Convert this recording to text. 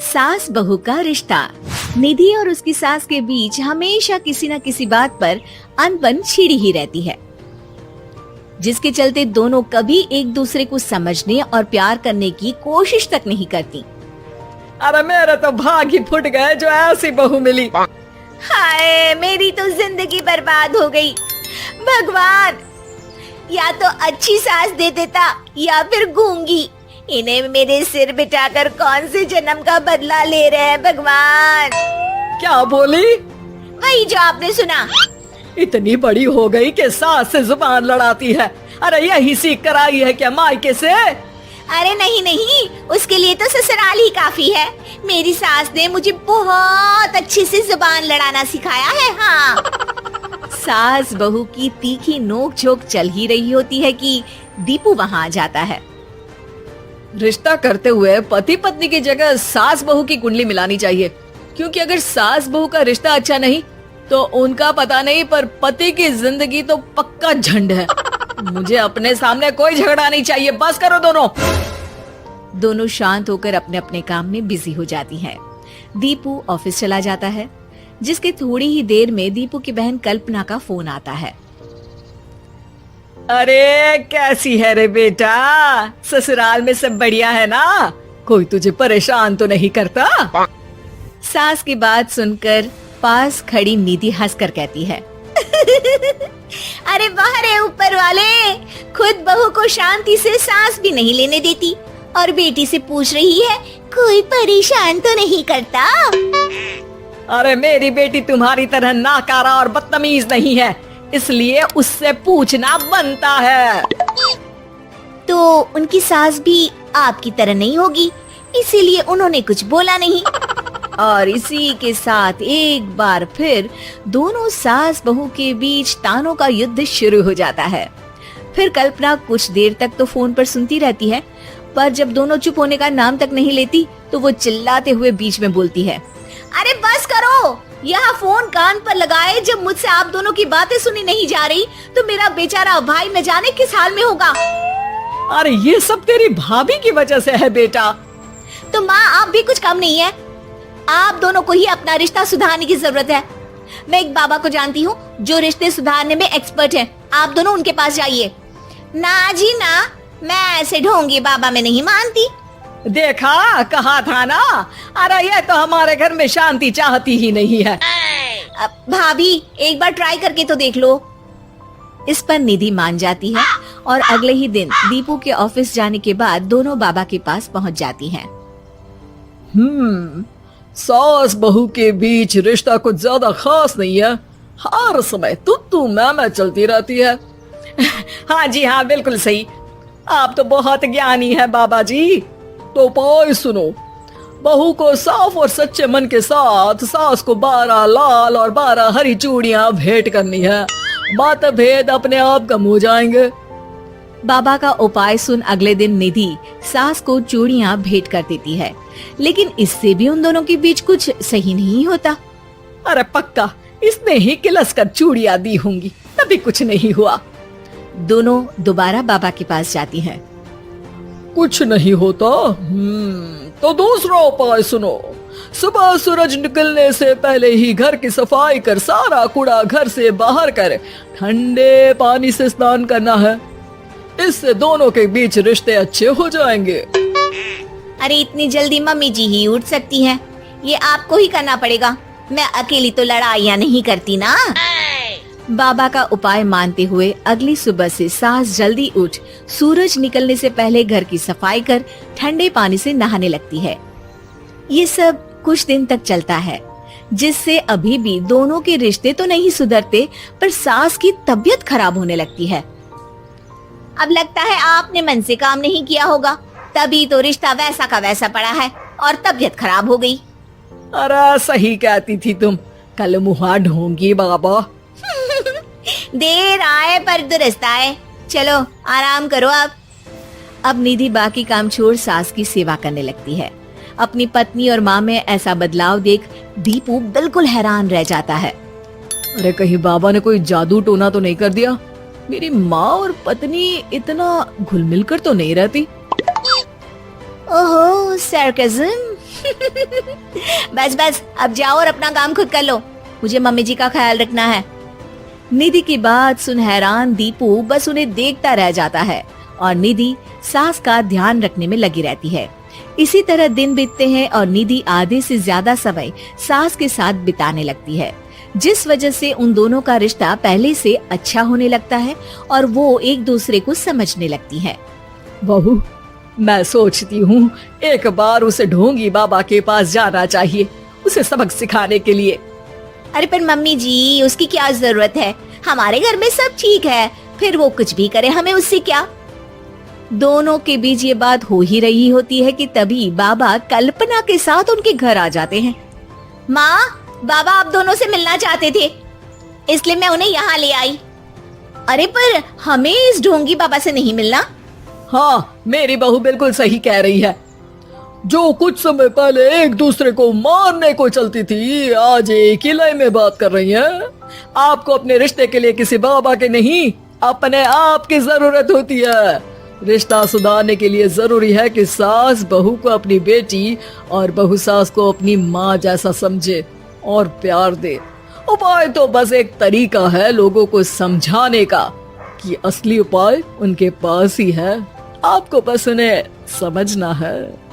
सास बहू का रिश्ता। निधि और उसकी सास के बीच हमेशा किसी न किसी बात पर अनबन छिड़ी ही रहती है, जिसके चलते दोनों कभी एक दूसरे को समझने और प्यार करने की कोशिश तक नहीं करती। अरे मेरे तो भाग ही फुट गए जो ऐसी बहू मिली। हाय, मेरी तो जिंदगी बर्बाद हो गई। भगवान, या तो अच्छी सास दे देता या फिर गूंगी। इन्हें मेरे सिर बिठाकर कौन से जन्म का बदला ले रहे हैं भगवान। क्या बोली? वही जो आपने सुना। इतनी बड़ी हो गई कि सास से जुबान लड़ाती है। अरे यही सीख कर आई है क्या मायके से? अरे नहीं नहीं, उसके लिए तो ससुराल ही काफी है। मेरी सास ने मुझे बहुत अच्छे से जुबान लड़ाना सिखाया है। हाँ। सास बहू की तीखी नोक झोंक चल ही रही होती है कि दीपू वहाँ आ जाता है। रिश्ता करते हुए पति पत्नी की जगह सास बहू की कुंडली मिलानी चाहिए, क्योंकि अगर सास बहू का रिश्ता अच्छा नहीं तो उनका पता नहीं, पर पति की जिंदगी तो पक्का झंड है। मुझे अपने सामने कोई झगड़ा नहीं चाहिए, बस करो दोनों। दोनों शांत होकर अपने अपने काम में बिजी हो जाती हैं। दीपू ऑफिस चला जाता है, जिसके थोड़ी ही देर में दीपू की बहन कल्पना का फोन आता है। अरे कैसी है रे बेटा? ससुराल में सब बढ़िया है ना? कोई तुझे परेशान तो नहीं करता? सास की बात सुनकर पास खड़ी निधि हंसकर कहती है, अरे वाह रे ऊपर वाले, खुद बहू को शांति से सांस भी नहीं लेने देती और बेटी से पूछ रही है कोई परेशान तो नहीं करता। अरे मेरी बेटी तुम्हारी तरह नाकारा और बदतमीज नहीं है, इसलिए उससे पूछना बनता है। तो उनकी सास भी आपकी तरह नहीं होगी, इसीलिए उन्होंने कुछ बोला नहीं। और इसी के साथ एक बार फिर दोनों सास बहू के बीच तानों का युद्ध शुरू हो जाता है। फिर कल्पना कुछ देर तक तो फोन पर सुनती रहती है, पर जब दोनों चुप होने का नाम तक नहीं लेती तो वो चिल्लाते हुए बीच में बोलती है, अरे बस करो, यहाँ फोन कान पर लगाए जब मुझसे आप दोनों की बातें सुनी नहीं जा रही तो मेरा बेचारा भाई न जाने किस हाल में होगा। अरे ये सब तेरी भाभी की वजह से है बेटा। तो माँ, आप भी कुछ कम नहीं है। आप दोनों को ही अपना रिश्ता सुधारने की जरूरत है। मैं एक बाबा को जानती हूँ जो रिश्ते सुधारने में एक्सपर्ट हैं। आप दोनों उनके पास जाइए। ना जी ना, मैं ऐसे ढोंगी बाबा में नहीं मानती। देखा, कहा था ना। अरे ये तो हमारे घर में शांति चाहती ही नहीं है। भाभी, एक बार ट्राई करके तो देख लो। इस पर निधि मान जाती है और अगले ही दिन दीपू के ऑफिस जाने के बाद दोनों बाबा के पास पहुँच जाती हैं। सास बहू के बीच रिश्ता कुछ ज्यादा खास नहीं है। हर समय तू मैं चलती रहती है। हाँ जी हाँ, बिल्कुल सही। आप तो बहुत ज्ञानी है बाबा जी। तो उपाय सुनो, बहू को साफ और सच्चे मन के साथ सास को 12 लाल और 12 हरी चूड़ियां भेंट करनी है। मतभेद अपने आप कम हो जाएंगे। बाबा का उपाय सुन अगले दिन निधि सास को चूड़ियां भेंट कर देती है, लेकिन इससे भी उन दोनों के बीच कुछ सही नहीं होता। अरे पक्का इसने ही किलस कर चूड़ियां दी होंगी, तभी कुछ नहीं हुआ। दोनों दोबारा बाबा के पास जाती हैं। कुछ नहीं होता। तो दूसरा उपाय सुनो। सुबह सूरज निकलने से पहले ही घर की सफाई कर सारा कूड़ा घर से बाहर कर ठंडे पानी से स्नान करना है। इससे दोनों के बीच रिश्ते अच्छे हो जाएंगे। अरे इतनी जल्दी मम्मी जी ही उठ सकती हैं? ये आपको ही करना पड़ेगा। मैं अकेली तो लड़ाइयाँ नहीं करती ना। बाबा का उपाय मानते हुए अगली सुबह से सास जल्दी उठ सूरज निकलने से पहले घर की सफाई कर ठंडे पानी से नहाने लगती है। ये सब कुछ दिन तक चलता है, जिससे अभी भी दोनों के रिश्ते तो नहीं सुधरते, पर सास की तबीयत खराब होने लगती है। अब लगता है आपने मन से काम नहीं किया होगा, तभी तो रिश्ता वैसा का वैसा पड़ा है और तबीयत खराब हो गई। अरे सही कहती थी तुम, कल मुहा ढोंगी बाबा। देर आए पर दुरुस्त आए। चलो आराम करो आप। अब निधि बाकी काम छोड़ सास की सेवा करने लगती है। अपनी पत्नी और माँ में ऐसा बदलाव देख दीपू बिल्कुल हैरान रह जाता है। अरे कहीं बाबा ने कोई जादू टोना तो नहीं कर दिया? मेरी माँ और पत्नी इतना घुल मिल कर तो नहीं रहती। ओहो, सरकाज़म। बस बस अब जाओ और अपना काम खुद कर लो, मुझे मम्मी जी का ख्याल रखना है। निधि की बात सुन हैरान दीपू बस उन्हें देखता रह जाता है और निधि सास का ध्यान रखने में लगी रहती है। इसी तरह दिन बीतते हैं और निधि आधे से ज्यादा समय सास के साथ बिताने लगती है, जिस वजह से उन दोनों का रिश्ता पहले से अच्छा होने लगता है और वो एक दूसरे को समझने लगती है। बहू, मैं सोचती हूँ एक बार उसे ढोंगी बाबा के पास जाना चाहिए, उसे सबक सिखाने के लिए। अरे पर मम्मी जी, उसकी क्या जरूरत है, हमारे घर में सब ठीक है, फिर वो कुछ भी करे हमें उससे क्या। दोनों के बीच ये बात हो ही रही होती है कि तभी बाबा कल्पना के साथ उनके घर आ जाते हैं। माँ, बाबा आप दोनों से मिलना चाहते थे, इसलिए मैं उन्हें यहाँ ले आई। अरे पर हमें इस ढोंगी बाबा से नहीं मिलना। हाँ, मेरी बहू बिल्कुल सही कह रही है। जो कुछ समय पहले एक दूसरे को मारने को चलती थी, आज एक ही लय में बात कर रही है। आपको अपने रिश्ते के लिए किसी बाबा के नहीं, अपने आप की जरूरत होती है। रिश्ता सुधारने के लिए जरूरी है कि सास बहू को अपनी बेटी और बहू सास को अपनी माँ जैसा समझे और प्यार दे। उपाय तो बस एक तरीका है लोगों को समझाने का कि असली उपाय उनके पास ही है, आपको बस उन्हें समझना है।